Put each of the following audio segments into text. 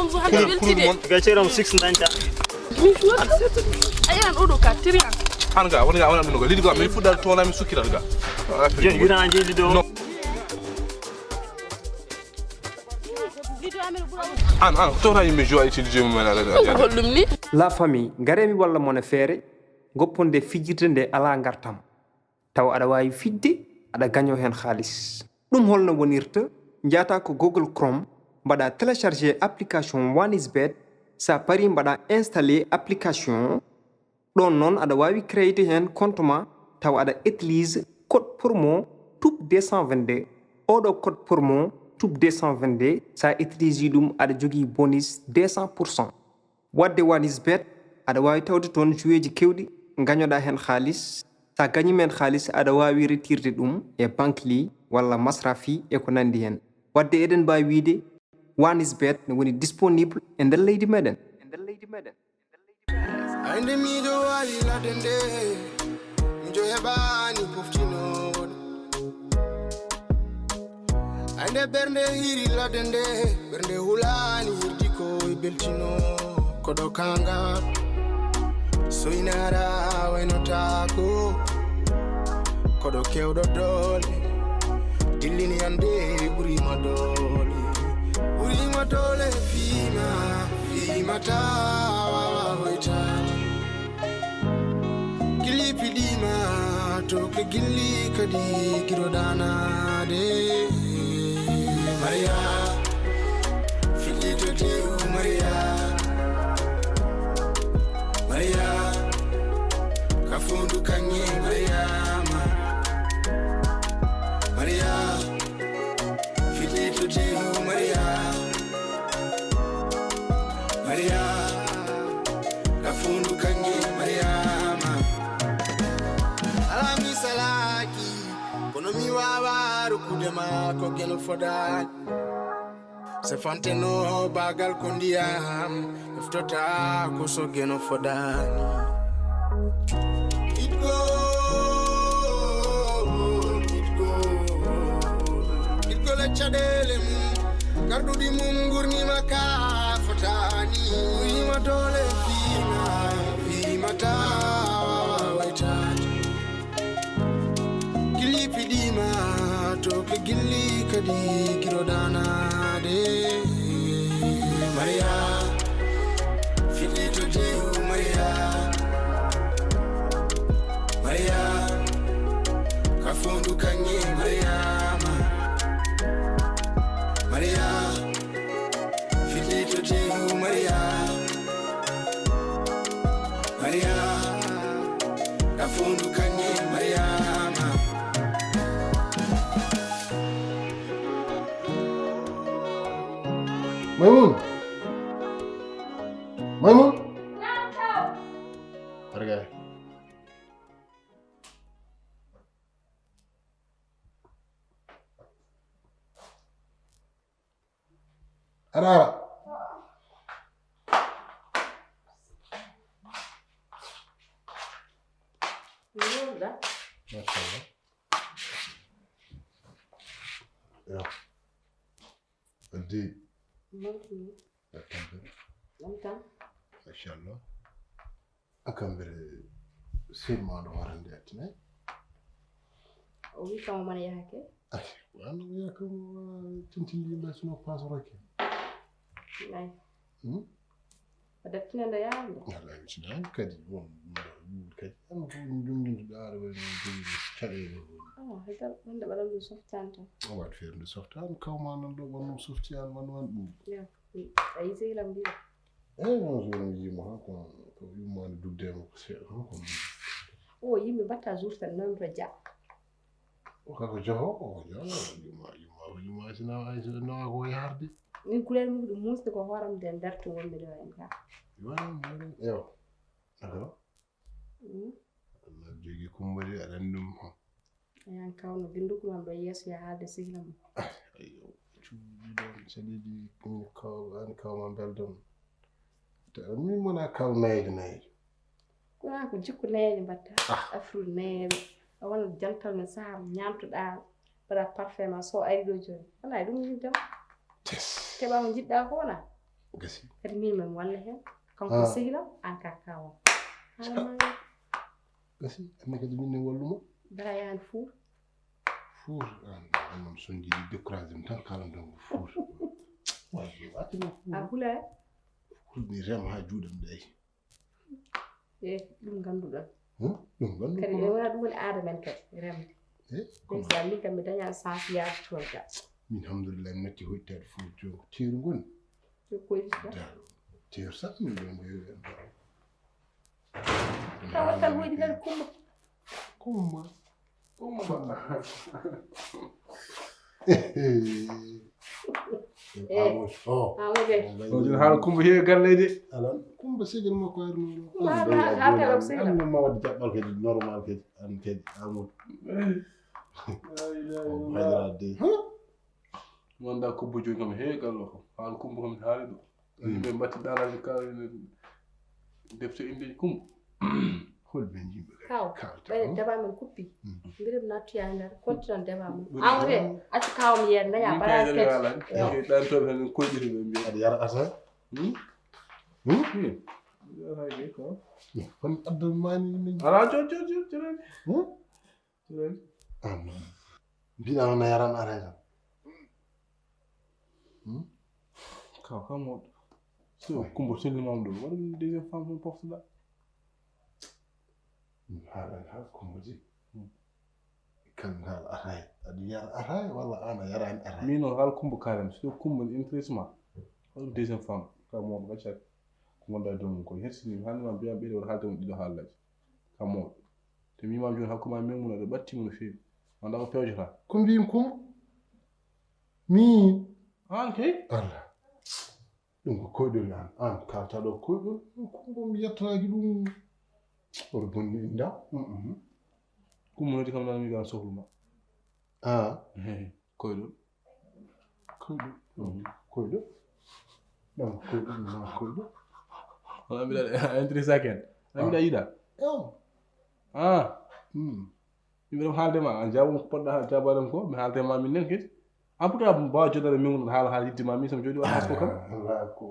so hande weltide gacere mo 6 danta mi fuwa ayan odo ka trian hanga wona no lidi go mi fudal tona mi sukira ga jen yura jeli do an tona yimi joa utiliser mo mena hollumni la famille garemi walla mona feere gopponde fijirde nde ala ngartam taw ada wawi fidde ada gagno hen khalis dum holno wonirta njata ko Google Chrome bada télécharger application OneIsBet sa pari bada installer application don non ada wawi créer hen compte ma taw ada utilise code promo TOUP 222 odo code promo TOUP 222 sa utilise dum ada jogi bonus 200%. wadde OneIsBet ada wawi tawde ton joueji kewdi gagnoda hen khalis sa gagni men khalis ada wawi retirde dum e banque li wala masrafi e ko nandi hen wadde eden ba wiide OneIsBet ne woni disponible e der leydi meden ande mi do wali la dende njo hebani poftino ande bernde hiri la dende bernde hulani diko e beltino kodo kanga soinara weno tako kodo kewdo dole dillini ande buri madole fima tawa hoita gili pidima to ke gili kadi girodana de Maria filito de Maria kafundu kanye Maria filito de Maria kafundu kanye Maria alami salaki kono mi wawaru kudema ko gelo foda se fanteno bagal kondiam ftota ko so geno fodani it go la chadele gardu di mungurni maka fotani ima dole fima ta waitati gili pidima to ke gili kadi girodana de Maria filito de Maria kafundu kanye Maria filito de Maria kafundu kanye Maria Maimun. Harga. Ara. Maşallah. Ya. Hadi. Longtemps. Mashallah. Akan bere sirma do warande atne. O wi kama man yake. Ay, wala yakam tintindi mbasno pasoroke. Nay. Adaptina da yaande. Wala yitna kadi bon kadi am ko ndum daara wala ndum tare. Hada wanda balam du softanta. Wat fer du softan kawma non do wonno softian man dum. Ya. Ay selam di. Non so mi mo ko mo dugdemo ko se ko. O yimbe batta jourtal non raja. O ka ko joho o yo yuma sina ay no ko yardi. Min kulel mu dum muste ko horam den dartu wonde do en ka. Yo. D'accord. Na jogi kumbari adan dum ho. Ayan kawno binduko man do yeso ya halde sihlam. Ayo cuuɗi ɗon saɗiɗi kawma beldon mi mona kaw nayde kuna ko jikku nayde batta afru nayde a wona jantal men saha ñamtuɗa bada parfait ma so ari ɗo joni wona ɗum ni jam keɓa mo jiɗɗa ko wona gasi kadi min min walla hen kanko sehila an ka kawa gasi anne kadi min ne walluma dara yan fuur non son jiɗi découragé mi tan kalan tan ko fuur watino a hula fulmi rem ha juuɗam ɗayi ɗum ganduɗon ɗum gandu kadi ɓe wona ɗum woni aada men kadi remde ndeysan min kam mi daña sens yaade toon ga min alhamdulillah mi natti hoytade fuur joni ko teeru ngoni koyɗa teeru sax min ɗon heewi tawa tan hoyɗi kadi kumba joni haala kumba heewi galleyde alan kumba segal makko arnoɗo ma wadde jaɓɓal kadi normal kadi an kadi amadou haydara de wonda kumba joni kam heewi gallo kam haala kumba kam haali ɗo yimɓe mbatti ɗanade kalade defte indeji kumba holɓe jimɓe kaw ɓayde débat men kuppi mbiɗem nattoya nder continue débat mum amre accu kawam yeede daña barage kadi ɗantoɓe hen koyɗiri ɓe mbiya aɗa yara ata fon addal mani min ala joni mbiɗa noon a yaran ara tan kaw kam moɗo so kumba sellimam ɗo waɗa deuxiéme femme mon porteɗa haala kumbaji kan haala ataye aɗa yara ataye walla an a yarani ataye min noon haala kumba karen so kumba ne intéressement waɗum deuxiéme femme kam moɗo gaccaki ko gonɗa dow mum ko hersini hande ma mbiyam ɓeyde waɗa haalde mum ɗiɗo haalaji kam moɗo te mimam joni hakkuma memuna ɗo ɓattima no feewi anda ko pewjota ko mbiyim kumba min an kay allah ɗum ko koyɗol an kalta ɗo koyɗol kumba mi yettoraki ɗum oto bonni inda kumba noti kam nanami gan sohluma koyɗol koyɗol ɗam koyɗol ma koyɗol wala mbiɗa intéressé ken mbiɗa yiɗa yimɓe ɗum haaldema an jabum ko poɗɗa jabaɗam ko mi haaldema min nen kadi en tout cas mbawa jodare mewnuɗo haala yiddema min somi jooɗi waɗa hasko kam ala ko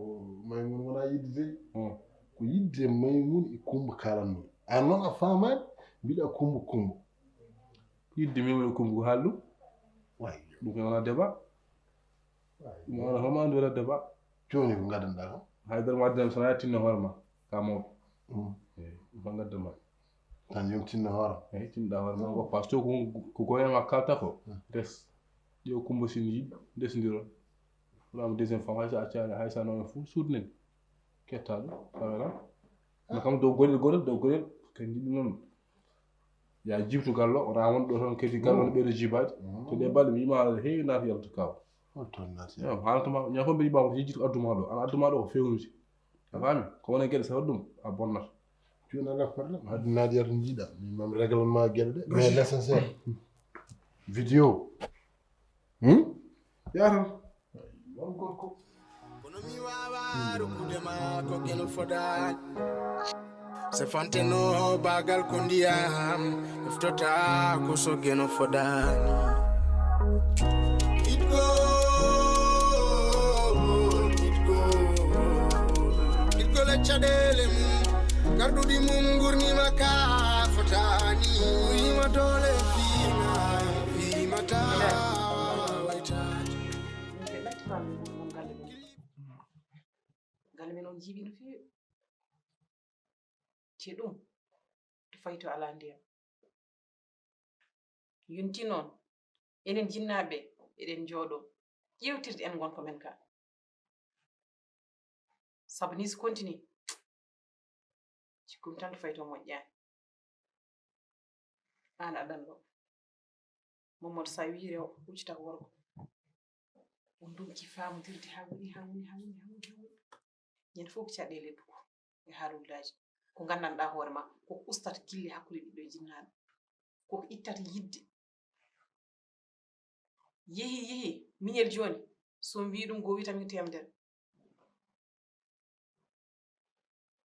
maymun wona yidde dey ko yidde maymun e kumba kalanno an noon a famani mbiɗa kumba yidde mewnuɗo kumba ko haal ɗum ɗum koye wona débat ɗum wona holma andi waɗa débat joni ko gaddanɗa kam haydara mo addinami sona tinno hoore ma ka mawɗo ɗum ko gaddama tan yom tinno hoore eyi tinnoɗa hoore ma ko par ce que ko goyema kalta ko res ƴeew kumba sin yiɗi ndesdiron waɗama deuxiéme femme haysa accani haysa noon fof suudnen ketta ɗum tawela no kam dow goɗel goɗel dow goɗel kadi jiɗi noon ya jibtu gallo wona wonɗo toon kadi gallo no ɓeydo jibade to ɗe balɗe mi yima haala heewi naata yalta kaw haalantuma ñaa fof mbiɗa yimama ko jejjiti ko adduma ɗo ana adduma ɗo ko fewnude a faami ko wona gueɗe sawa ɗum a bonnata joni ala probléme addunade yarto jiiɗa mimam réglement gueɗe ɗe mais l' essentiel vidéo yaran won gorko kono mi wawa rokkudema ko geno fodani se fanteno bagal ko ndiyam eftota ko so geno fodani itgo le caɗele mum garɗuɗi mum gurnima ka fotani wima dole fimata galle men on jiiɓi no feewi te ɗum to fayi to ala ndiyam yonti noon enen jinnaɓe eɗen jooɗo ƴewtirde en gonko men ka sabu ni so continue cikkumi tan to fayi to moƴƴani an aɗan ɗo Mamadou sa wi rew huccita ko worko on donki famodirde ha woni ñande fof ko caɗele duko e haalullaji ko gandanɗa hoore ma koko ustata gille hakkude ɓiɗɗo e jinnaɗo koko ittata yidde yeehi miñel joni so mbi ɗum go witam ko temedere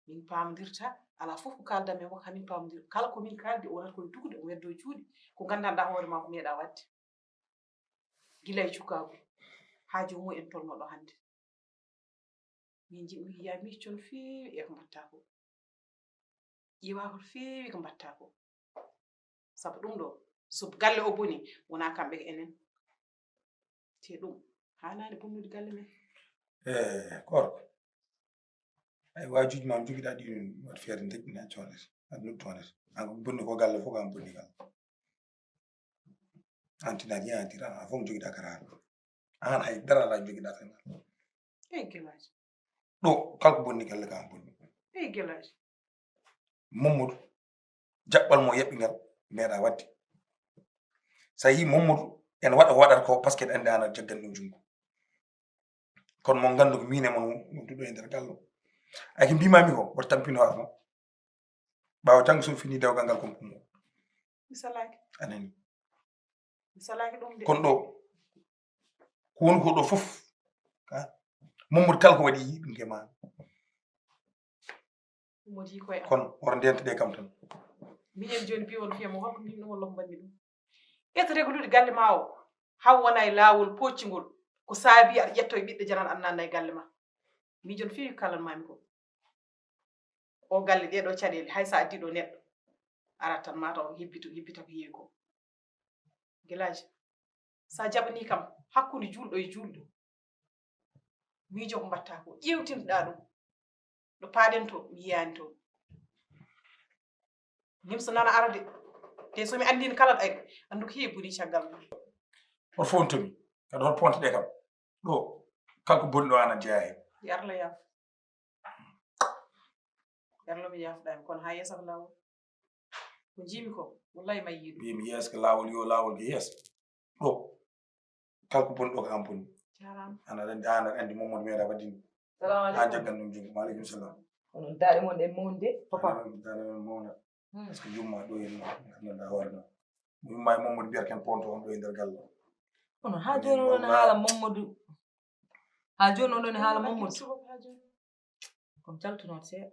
min pamodirta ala fof ko kalda men wok hamin pamodir kala komin kaldi o wonata koye dugude o weddo juuɗe ko gandanɗa hoore ma ko meeɗa wadde gila e cukkagu ha jomum en tolno ɗo hande min jiɗmi yiya miccol feewi e ko mbatta ko ƴiwakol feewi ko mbatta ko sabu ɗum ɗo so galle o boni wona kamɓe enen te ɗum hanani bonnude galle men korko ay wajuji ma jogiɗa ɗi wat feere deƴƴina coonete aɗa noddu toonete an ko bonni ko galle fof ko an bonni galle an tinaki an tiran an fof mo jogiɗa karaɗo an hay dara ala jogiɗa tan ey gelaji ɗo kala ko bonni galle ka an bonni ey gelaji Mamadou jaɓɓal mo yeɓɓingal meeɗa wadde so yi Mamadou en waɗata ko par ce que en andi an aɗa jaggan ɗum jungo kono mon gandu ko min e mon wonduɗo e nder gallo ay ko mbimami ko woto tampino hoore ma ɓawa janggo so fini dewgal ngal kon kummo mi salaki anani mi salaki ɗum de kono ɗo ko woni ko ɗo fof Mamadou kala ko waɗi yi ɗum ke ma ɗum waɗi koye am kono woto ndenteɗe kam tan minen joni biwon fiyamo holko mbimi ɗum walla ko mbanmi ɗum ƴetta reglude galle ma o haw wona e laawol poccingol ko saabi aɗa ƴetto e ɓiɗɗo janan aɗa nanna e galle ma mijon feewi kalanmami ko o galle ɗeɗo caɗele hay sa addi ɗo neɗɗo arat tan mataw hibbita ko heewi ko guelaji sa jaɓani kam hakkude julɗo e julɗo miijo ko mbatta ko ƴewtintoɗa ɗum ɗo paaɗen to mi yiyani to nimso nana ara de te somi andini kala ɗo andu ko heewi boni caggal mum oto fof on tomi kadi hol ponteɗe kam ɗo kala ko bonni ɗo an a jeeya hen yarlo yaaf yarlo mi yaafɗami kono ha yeeso ko lawol ko jimi ko wallahi may yiiɗum mbimi yeeso ko lawol yo lawol ko yeeso ɗo kala ko bonni ɗo ko an bonni jarama an aɗa andi Mamadou meeɗa waddini ha jaggan ɗum jungo maaleykum salam onon daɗe mon en monde papa dane men mawna par ce que jumma ɗo en gandanɗa hoore ma yumma e Mamadou mbiyata ken ponto on ɗo e nder galle onon ha joni oɗon haala Mamadou ha joni oɗon haala Mamadou komi jaltunoto seeɗa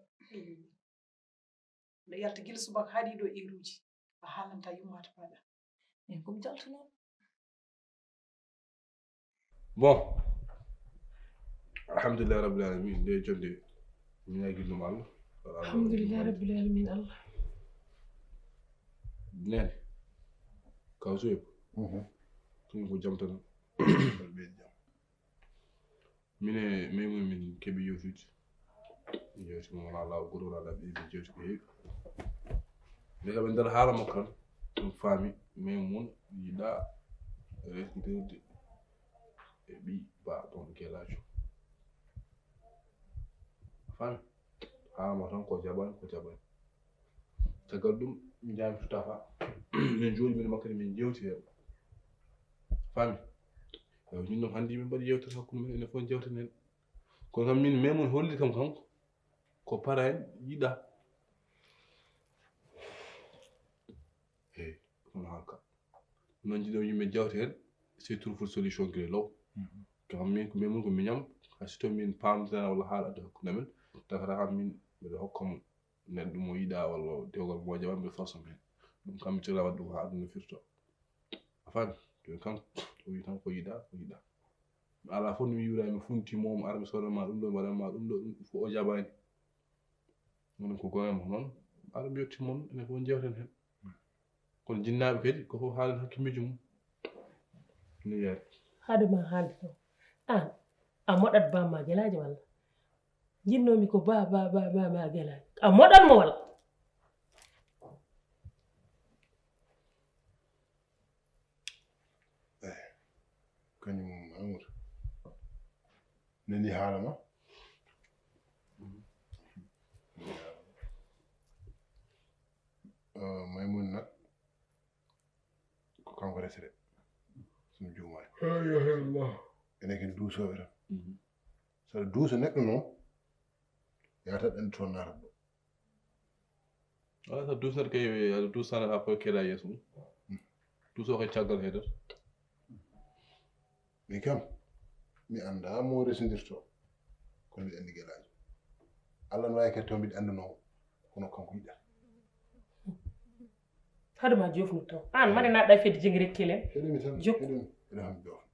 nde yalta guila subaka haaɗi ɗo heure-uji a haalanta yummata paɗa en komi jaltunoto bon alhamdulillah rabbil alamin nde jonde min ñaguinnoma Allah alhamdulillah rabbil alamin Allah nene kaw soyb ɗum ko jam tan mine memu min keeɓi yewtude jewti mo wona law goto wona laɓi ɓe jewti ko heewi nde kam e nder haala makko tan ɗum faami memu mon yiiɗa resdirde e ɓi ba ɗon guelajo faami haalama tan ko jaɓani caggal ɗum mi jaami to Tafa min jooɗi min makko min jewti hen faami eyi min noon hannde min mbaɗi yewtere hakkude men enen fof jewten hen kono kam min memon holli kam kanko ko para en yiɗa eyi ɗum hanka noon jiɗo yimɓe jewte hen c'est trouve solution gre law kam min ko memon ko miñam hay so tawi min pamditana walla haala adde hakkude men takata kam min mbiɗa hokkamo neɗɗo mo yiɗa walla dewgal mo jaɓa mbiɗa force men ɗum kam mi tira wadde ɗum ha aduna firto a faami joni kanko o wi tan ko yiɗa ala fof mi wiwra mi funti moom ara mi sodama ɗum ɗo mi waɗanma ɗum ɗo ɗum fof o jaɓani onon ko gonga noon ara mi yetti moon enen fof jewten hen kono jinnaɓe kadi ko fof haalen hakkimmeji mum ni yaari haadema haalde ɗo an a moɗat bamma guelaji walla jinnomi ko ba guelaji a moɗatmo walla kañum Amadou nani haala ma Maymouna nag ko kanko resre somi juumani enen ken duusoɓe tan saɗa duusa neɗɗo noon yataw ɗen toon natat ɗo ala sa duusata kay aɗa duusana ha fof keeɗa yeeso mum duuso koye caggal heydata min kam mi annda mo residirto kono mbiɗa anndi guelajo Allah no wawi kadi taw mbiɗa anndanowo kono kanko yiɗata haadema jofnu taw an mane naɗɗa fedde jegui rekkilen heɗimi tan jokku heɗimi ene hammi jofna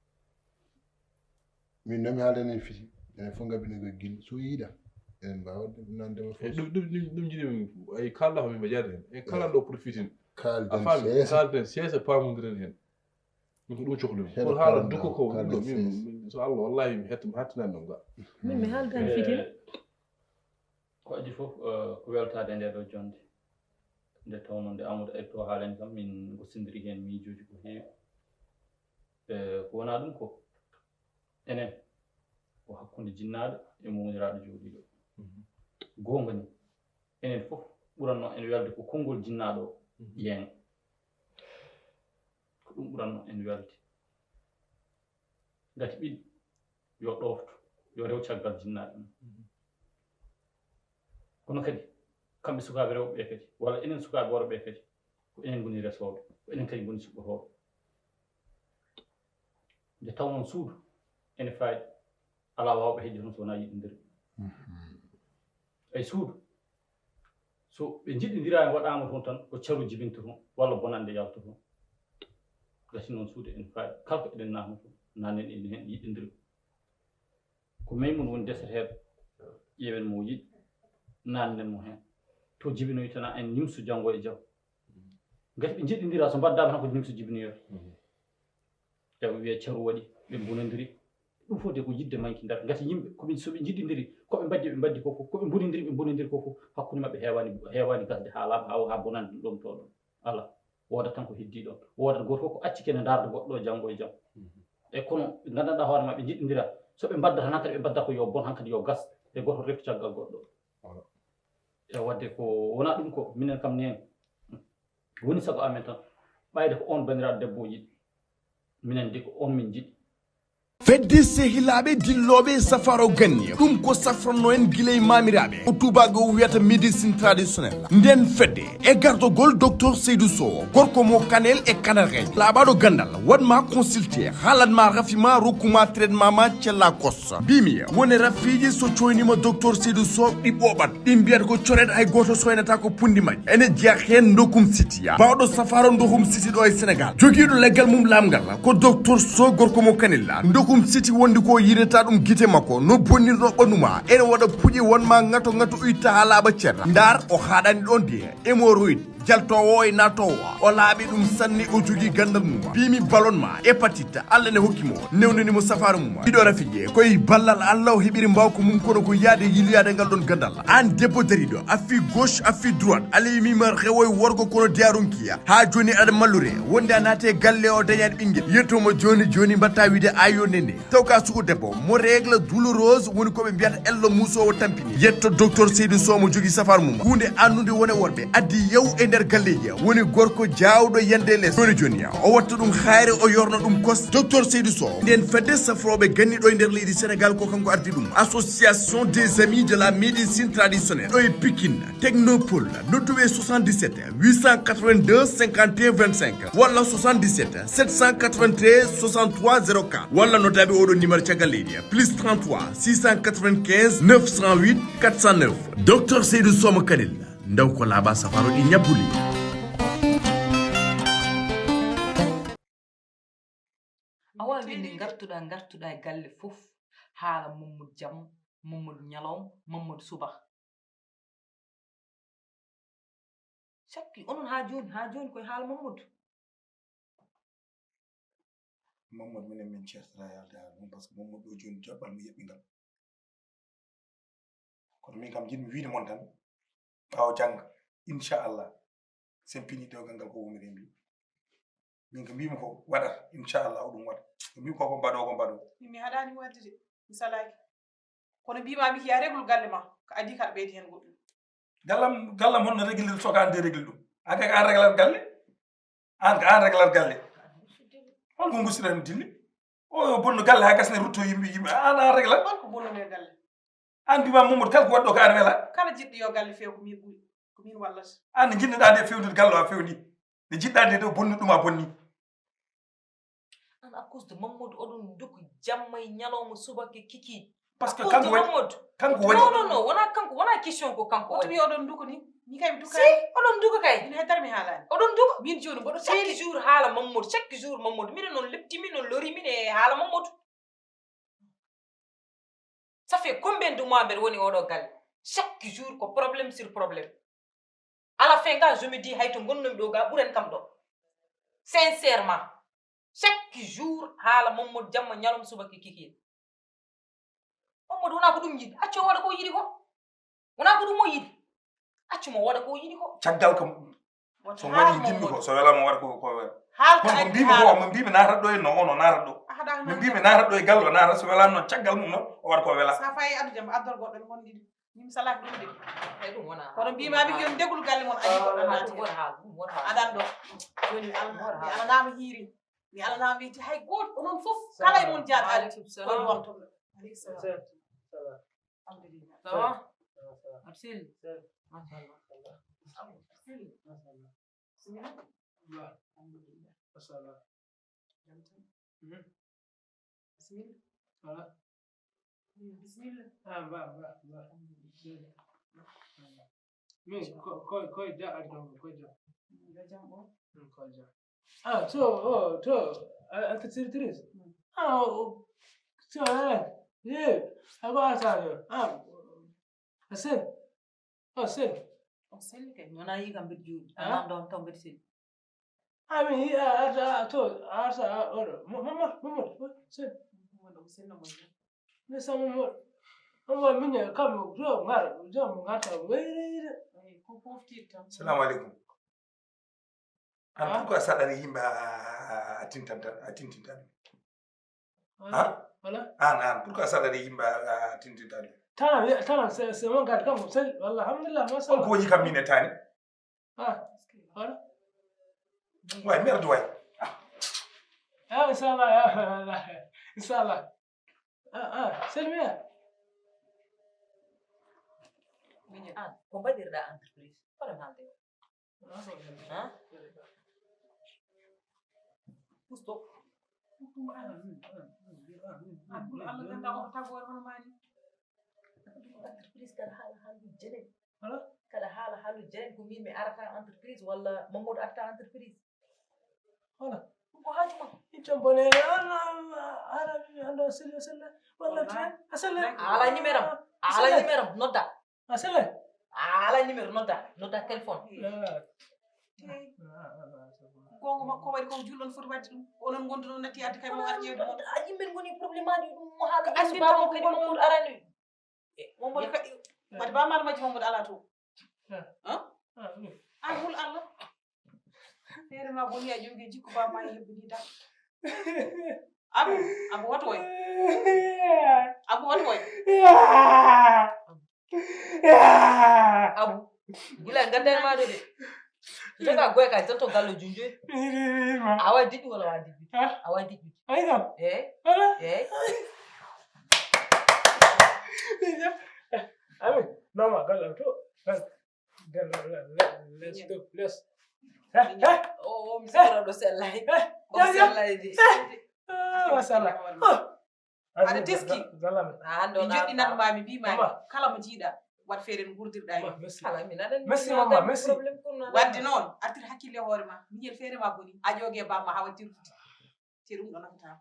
min noon mi haaldani fiti enen fof ngabine ko gil so yiiɗa enen mbawa nandema ɗum jiɗi ay kalɗa ko min mbe jaade hen en kala ɗo pour fitin kalden kalden seesa pamodiren hen min ko ɗum cohlumi kono haala dukko ko ɗum ɗo min so allah wallahi mi hattinani ɗum ga min mi haaldani fitina ko adi fof ko weltade e nde ɗo jonde nde tawno nde amadou ayto haalani kam min gossindiri hen miijoji ko heewi ko wona ɗum ko enen ko hakkunde jinnaɗo e muminiraɗo jooɗiɗo gonga ni enen fof ɓuranno en welde ko konngol jinnaɗo o yeeŋa ko ɗum ɓuranno en welde gati ɓiɗɗo yo ɗofto yo rew caggal jinnaɗo mum kono kadi kamɓe sukaaɓe rewɓe ɓe kadi walla enen sukaaɓe worɓe ɓe kadi ko enen ngoni resooɓe ko enen kadi ngoni suɓɓotooɓe nde taw noon suudu ene faaɗi alaa waawɓe heƴde toon so wonaa yiɗindiri ay suudu so ɓe jiɗindiraani waɗaama toon tan ko caru jibinta toon walla bonande yalta toon gati noon suudu ene faaɗi kala ko eɗen naatno toon naanen ene heen yiɗindiri ko maymun woni deseteeɗo ƴeewen mo yiɗi naannen mo heen to jibinoyi tan en nimsu janngo e jam gati ɓe jiɗindira so mbaddaama tan ko nimsu jibinoyoto eɓe wiya caru waɗi ɓe bonondiri ɗum fof de ko yidde mankindata gati yimɓe koɓe so ɓe jiɗindiri koɓe mbaddi koko koɓe bonondiri koko hakkude maɓɓe heewani gasde ha laaɓa ha bonande ɗum to ɗon ala woodat tan ko heddi ɗon woodat goto fof ko acci kene darde goɗɗo o janngo e jam e kono ɓe gandanɗa hoore maɓɓe jiɗindira so ɓe mbadda tan hankadi ɓe mbadda ko yo bon hankadi yo gas e goto reftu caggal goɗɗo e wadde ko wona ɗum ko minen kam neen woni sago amen tan ɓayde ko on bandiraɗo debbo o yiɗi minen de ko on min jiɗi fedde sehilaɓe dilloɓe safaro ganni ɗum ko safranno en guiley mamiraɓe o tubago wiyata médecine traditionnel nden fedde e gardogol docteur Seydou Sow gorko mo kanel e kanarey laaɓaɗo gandal waɗma consulté haalanma rafima rokkuma traitement ma cella kossa mbimi woni rafiji so coynima docteur Seydou Sow ɗi ɓoɓat ɗi mbiyata ko coret hay goto soynata ko pundi majji ene jeeya hen dokkum siti bawɗo safaro dokum siti ɗo e sénégal joguiɗo leggal mum lamgal ko docteur Sow gorko mo kanella kum siti wondi ko yireta ɗum gite makko no bonnirno ɓanduma ene waɗa puƴi wonma ngato uyta ha laaɓa ceerra ndar o haɗani ɗon de hémorroïde jaltowo e natowo o laaɓi ɗum sanni o jogui gandal mum bimi ballonma hépatite allah ne hokkimo newnanimo safaro mum ɗiɗo rafije koye ballal allah o heeɓiri mbawko mum kono ko yaade yiloyade ngal ɗon gandal an debbo dariɗo affi gauche affi droite alayimima rewoye worgo kono diyaronkiya ha joni aɗa mallure wonde a naate galle o dañani ɓinguel yettomo joni mbatta wiide ayo nene taw ka suku debbo mo règle douloureuse woni koɓe mbiyata ello musowo tampini yetto docteur Seydou Sow mo jogui safaro mum hunde annude wone worɓe addi yew e nder galleji woni gorko jawɗo yande less joni o watta ɗum hayre o yorna ɗum kos docteur Seydou Sow nden fedde safroɓe ganniɗo e nder leydi sénégal ko kanko ardi ɗum association des amis de la médecine traditionnelle ɗo e Pikine technopole nodduɓe 77 882 51 25 walla 77 793 63 04 walla notaɓe oɗo numéro caggal leydi plus 33 695 908 409 docteur Seydou Sow mo kanel ndaw ko laaɓa safaro ɗi ñabbuli a wawi winde gartuɗa e galle fof haala Mamadou jam Mamadou ñalawma Mamadou suba sakki onon ha joni koye haala Mamadou minen min certata yalde haala mum par ce que Mamadou ɗo joni jaɓɓal mo yeɓɓingal kono min kam jiɗmi wiide mon tan ɓawo jangga inchallah sen pini dewgal ngal ko woniri mbi min ko mbimi ko waɗat inchallah o ɗum waɗa ko mbimi koko mbaɗo mi haɗani wadde de mi salaki kono mbimami hiya réglu galle ma ko adi kaɗa ɓeydi hen goɗɗum gallam honno réglir sokande régle ɗum an kay ko an réglat galle an ko an réglat galle holko gustirani dilli o bonno galle ha gasne rutto yimɓe an réglat holko bonnone galle an mbima Mamadou kala ko waɗɗo ko an wela kala jiɗɗo yo galle few ko min ɓuuri ko min wallata an nde jinnoɗa nde fewnude galle o a fewni nde jiɗɗa nde ɗo bonni ɗum a bonni an à cause de Mamadou oɗon duku jamma e ñalawma subaka kiki par ce que kanko waɗi non wona kanko wona question ko kanko waɗi wi oɗon duku ni mi kay mi duka si oɗon duka kay min heddare mi haalani oɗon duka min joni mboɗo chaque jour haala Mamadou minen noon leptimi noon lorimi e haala Mamadou ça fait combien de mois mbeɗa woni oɗo galle chaque jour ko problème sur problème à la fin quand je me dis hay to gonnomi ɗo ga ɓuren kam ɗo sincèrement chaque jour haala Mamadou jamma ñalom subaka kiki Mamadou wona ko ɗum yiɗi accu waɗa ko yiɗi ko wona ko ɗum o yiɗi accu mo waɗa ko yiɗi ko caggal kam so woni dimmi ko so welama waɗa ko wela kono mbimi ko mo mbimi natat ɗo e no ono natat ɗo mi mbimi natat ɗo e gallo natat so welama noon caggal mum noon o waɗa ko wela sa fayi addu jam addol goɗɗo ɓe gonɗiɗi ñim salaki ɗum de ay ɗum wona kono mbimami yon degul galle mon aji goɗɗo naati aɗan ɗo joni mi alanama hiiri mi alanama wiiti hay goto onon fof kala e mon jaaɗo aleykum salam koye wontoɓe aleykum salam alhamdulillah ça va Absil machallah bismillah alhamdulillah machallah bismillah bismillah min koye jaɓat kam koye jam yo jam ɓo koye jam to entreprise hako artajo asen sen o selli kay wona yi kam mbeɗa juuɗi anan ɗon taw mbeɗa selli ami arta to arta oɗo Mamadou sen ne sama Mamadou min kam jom garta weyreyde ko poftiɗ tan salamu aleykum an pourquoi saɗani yimɓe a tintintani an pourquoi saɗani yimɓe a tintintani tana c'est mon gars kam sel wallah alhamdulillah ma on ko woni kam min e tani wala way merde way inchallah selmiya min an ko mbaɗirɗa entreprise hoɗon haalde pusto Allah ganda o tagore hono mani entreprise kada haala haalu jenen kada haala haalu jenen ko min mi arata entreprise walla Mamadou arta entreprise hola ko haajuma itam bone arabi ando sella walla tan asalla ala numéro nodda asalla ala numéro nodda téléphone gongo makko waɗi ko julɗon foti wadde ɗum onon gonduno natti adde kay mo war ƴewde mon yimɓe goni probléme aji ɗum mo haala asbamo kadi Mamadou arani Mamadou kadi wadde ba malamaji Mamadou ala to an hul Allah feere ma boni a jogi jikku ba ma hebbini da abu wato way abu gila gandal ma de daga goy ka tanto gallo junjoy awa didi wala wa didi awa didi ayda ami normal gallo to let's oh mi sara do sellay o sellay di masala ada teski mi joɗɗinat mami mbimami kala mo jiiɗa wat feere no gurdirɗa merci mama merci wadde noon artir hakkille hoore ma miñel feere ma boni a joogue bamma ha waddir te ɗum ɗo nafata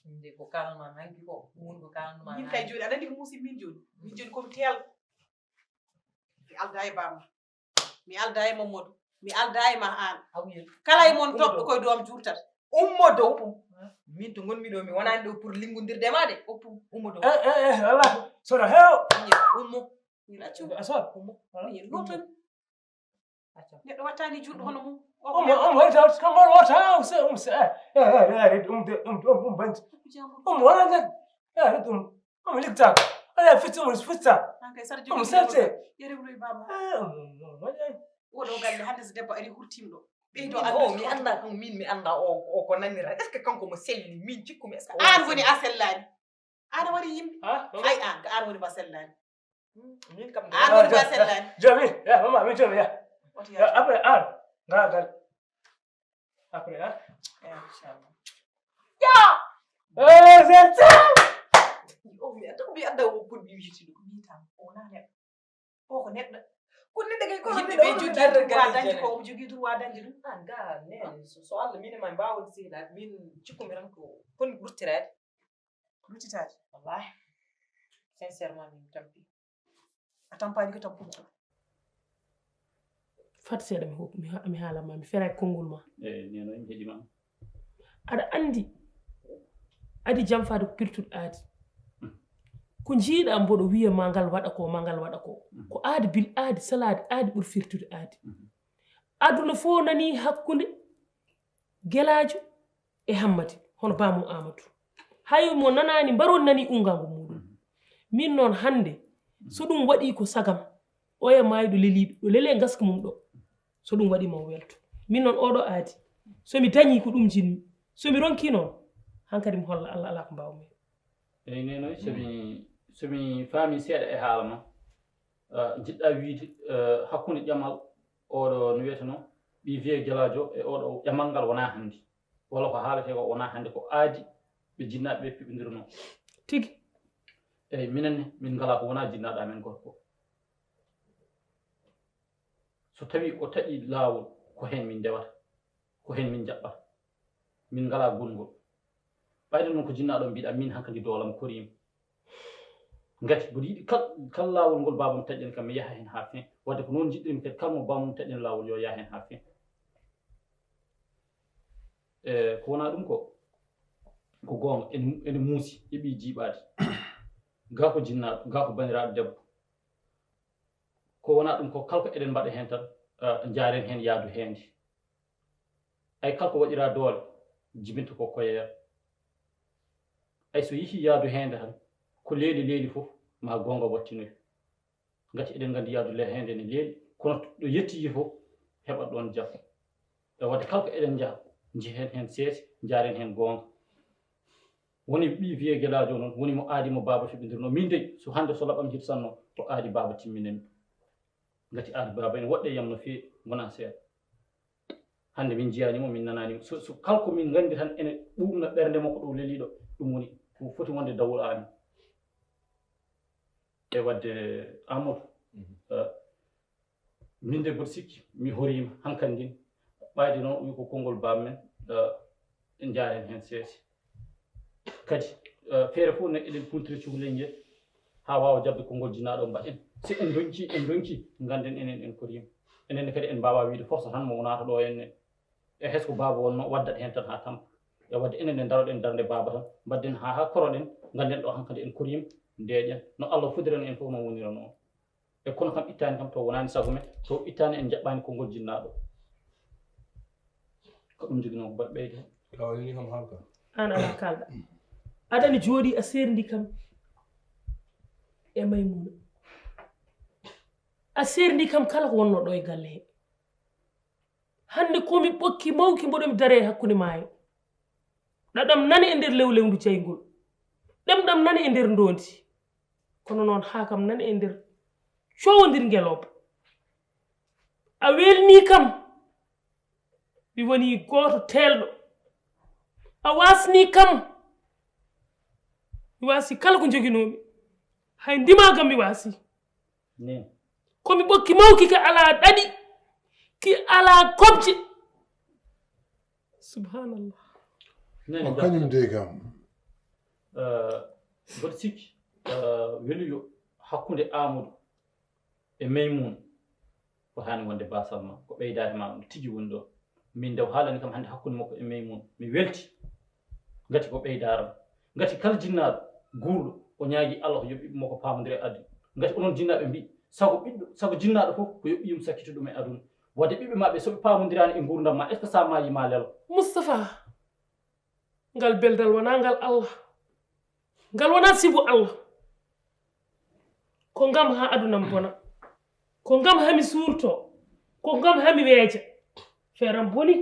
nde ko kalma hanki ko mun ko kalma min kay joni aɗa andi ko musi min joni komi tel mi alda e bamma mi alda e Mamadou mi alda e ma an kala e mon toɓɗo koye doom jurtat ummo dow min to gonmi ɗo mi wonani ɗo pour liggodirde ma de ummo dow wala sono heew ummo asol miñel goton neɗɗo wattani juɗɗo hono mum wayta kam on wata banti wona nden ɗum ligtako ala fitta hankay saɗa jogi sarte yerewloy baba oɗo galle hande so debbo ari hurtimɗo ɓeydo mi anda kam min mi anda o ko nanira est ce que kanko mo selli min cikkumi est ce que an woni a sellani an wari yimɓe ay an ko an woni ba sellani min kam an woni ba sellani jomi mama min jomi après an ngagal après inchallah zerta mi anda o pour mi witi ɗum mitam wona neɗɗo o ko neɗɗo ko neɗɗo kay kono yimɓe ɓe jogii droit dañde ko omo jogii droit dañde ɗum an ga ne so Allah min ma mbawol sehlade min cikkumi tan ko foni ɓurtirade ɓurtitade wallahi sincèrement min tampi a tampani ko tampuɗo fat seeɗa mi haalama mi fera konngol ma neno en heɗima aɗa andi adi jamfade ko pirtuɗo aadi ko jiiɗa mboɗo wiya ma ngal waɗa ko ma ngal waɗa ko aadi bil aadi salade aadi ɓuri firtude aadi aduna fo nani hakkunde gelajo e hammadi hono bamum amadou hay mo nanani mbaron nani ungango muɗum min noon hande so ɗum waɗi ko sagam oya mayɗo leliɗo ɗo lele gaska mum ɗo so ɗum waɗi mo welto min noon oɗo aadi somi dañi ko ɗum jinmi somi ronki noon hankadi mi holla Allah ala ko mbawmi eyi nenoy somi faami seeɗa e haala ma jiɗɗa wiide hakkunde ƴamal oɗo no wiyete noon ɓi wiye gelajo e oɗo ƴamal ngal wona hannde walla ko haalete ko wona hannde ko aadi ɓe jinnaɓe ɓe piɓodira noon tigi eyi minenne min ngala ko wona jinnaɗo amen gorko so tawi o taƴi laawol ko hen min ndewata ko hen min jaɓɓata min ngala gongol ɓayde noon ko jinnaɗo mbiɗa min hankadi doolam korima ngati mboɗo yiɗi kala laawol ngol babam taƴƴen kam mi yaha hen ha fin wadde ko noon jiɗɗimi kadi kala mo bamum taƴƴen laawol yo yaha hen ha fin ko wona ɗum ko gonga ene muusi heeɓi jiiɓade ga ko jinnaɗo ga ko bandiraɗo debbo ko wona ɗum ko kala ko eɗen mbaɗa hen tan jaaren hen yaadu hende ay kala ko waɗira doole jibinta ko koyeere ay so yeehi yaadu hende tan ko leeli fof ma gonga wattinoy ngati eɗen gandi yaadu hende ne leeli kono ɗo yettiyi fof heɓat ɗon jam e wadde kala ko eɗen jaha jehen hen seesi jaaren hen gonga woni ɓi wiye gelajo noon woni mo aadi mo baba fiɓidirno min de so hande so laɓam hirsanno ko aadi baba timminemi ngati aadi baba ene woɗɗe yam no feewi wona seeɗa hande min jiyanimo min nananimo so kala ko min gandi tan ene ɓuɓna ɓernde makko ɗo leeliɗo ɗum woni ko foti wonde dawol amin e wadde amadou min de mboɗo sikki mi horima hankkandi ndin ɓayde noon wi ko konngol baba men en jaaren hen seesi kadi feere fof ne eɗen puntiri cukalel ngel ha wawa jabde konngol jinnaɗo mbaɗen si en donki ganden enen en korima enenne kadi en mbawa wiide force tan mo wonata ɗo henne e hesko baba wonno waddat hen tan ha tampa e wadde enen en daroɗen darde baba tan mbadden ha koroɗen ganden ɗo hankkadi en korima ndeeƴen no Allah fudirano en fof no wonira noon e kono kam ittani kam to wonani sago men to ittani en jaɓɓani konngol jinnaɗo ko ɗum jogui noon ko mbaɗ ɓeyde kawani kam haalka an ala kalɗa aɗani jooɗi a serdi kam e Maymuna a serdi kam kala ko wonno ɗo e galle he hande komi ɓokki mawki mboɗomi dare hakkude maayo ɗaɗam nani e nder lewlewndu jaygol ɗemɗam nani e nder ndondi kono noon ha kam nani e nder cowodir ngeloba a welni kam mi woni goto telɗo a wasni kam mi wasi kala ko joginomi hay ndimagam mi wasi komi ɓokki mawki ki ala ɗaɗi ki ala kobje subhanallah o kañum de kam mboɗo sikki weluyo hakkude amadou e Maymuna ko hani wonde basal ma ko ɓeydade ma ɗum tigi woni ɗo min ndew haalani kam hande hakkude makko e Maymuna mi welti ngati ko ɓeydaram ngati kala jinnaɗo guurɗo o ñaagui Allah ko yoɓɓiɓe makko pamodire aduna ngati onon jinnaɓe mbi sago jinnaɗo fof ko yoɓɓiyum sakkito ɗum e aduna wadde ɓiɓɓe maɓɓe soɓe pamodirani e gurdam ma est ce que sa maayi ma lelo Moustapha ngal beldal wona ngal Allah ngal wona sibu Allah ko ngam ha aduna m bona ko ngam hami suurto ko ngam hami weeja feeram boni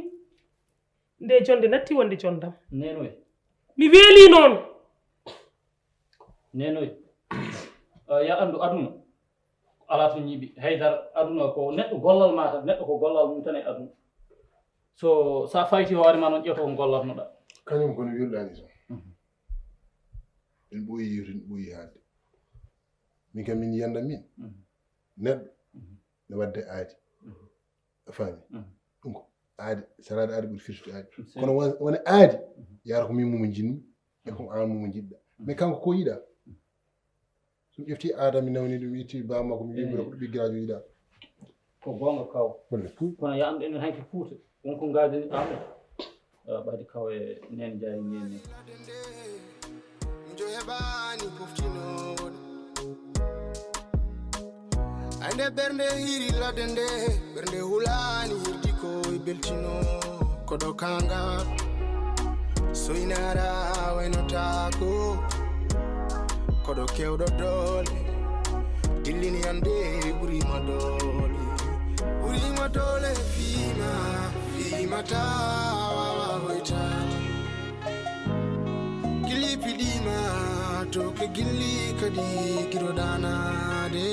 nde jonde natti wonde jondam nenoy mi weeli noon nenoy ya andu aduna ala to ñiiɓi haydara aduna ko neɗɗo gollal ma tan neɗɗo ko gollal mum tan e aduna so sa fayti hoore ma noon ƴewta ko gollatnoɗa kañum kono wirɗani so en ɓooyi yiwde en ɓooyi haalde min kam min yiyanda min neɗɗo ne wadde aadi a faami ɗum ko aadi sarade aadi ɓuri firtude aadi kono wona aadi yara ko min mumo jinmi e ko an mumo jiɗɗa mais kanko ko yiɗa so ƴefti adami nawni ɗum itti bamma ko mi wiɓira ko ɓiggirajo yiɗa ko gonga kaw kono yamɗe enen hanki Fuuta wonko ngaadani amen ɓayde kaw e nene jayi nene njo heɓani poftinoɗo ande ɓernde hiri ladde nde ɓernde hulani hirdi koye beltino koɗo kanga soynara waynotako koɗo kewɗo doole dillini ande ɓurima doole fimata wawa hoytade gilli piɗima to ke gilli kadi giɗo danade